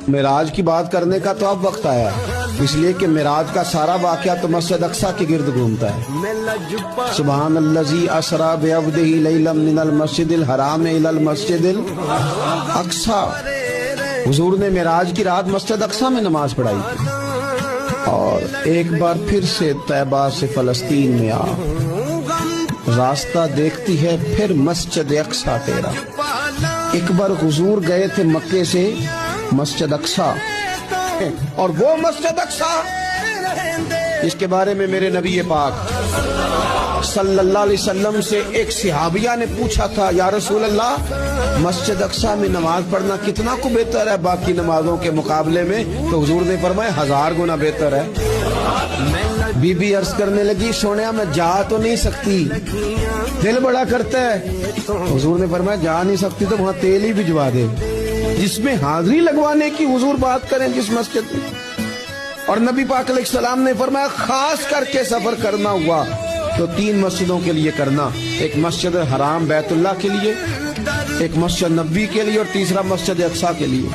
معراج کی بات کرنے کا تو اب وقت آیا ہے، اس لیے کہ معراج کا سارا واقعہ تو مسجد اقصیٰ کے گرد گھومتا ہے۔ سبحان الذی اسریٰ بعبدہ لیلا من المسجد الحرام الی المسجد الاقصیٰ۔ حضور نے معراج کی رات مسجد اقصیٰ میں نماز پڑھائی تھی، اور ایک بار پھر سے طیبہ سے فلسطین میں آ، راستہ دیکھتی ہے پھر مسجد اقصیٰ تیرا۔ ایک بار حضور گئے تھے مکے سے مسجد اقصیٰ، اور وہ مسجد اقصیٰ جس کے بارے میں میرے نبی پاک صلی اللہ علیہ وسلم سے ایک صحابیہ نے پوچھا تھا، یا رسول اللہ مسجد اقصیٰ میں نماز پڑھنا کتنا کو بہتر ہے باقی نمازوں کے مقابلے میں؟ تو حضور نے فرمایا 1000 گنا بہتر ہے۔ بی بی عرض کرنے لگی، سونیا میں جا تو نہیں سکتی، دل بڑا کرتا ہے۔ حضور نے فرمایا جا نہیں سکتی تو وہاں تیل ہی بھجوا دے، جس میں حاضری لگوانے کی حضور بات کریں جس مسجد میں۔ اور نبی پاک علیہ السلام نے فرمایا خاص کر کے سفر کرنا ہوا تو 3 مسجدوں کے لیے کرنا، ایک مسجد حرام بیت اللہ کے لیے، ایک مسجد نبوی کے لیے، اور تیسرا مسجد اقصیٰ کے لیے۔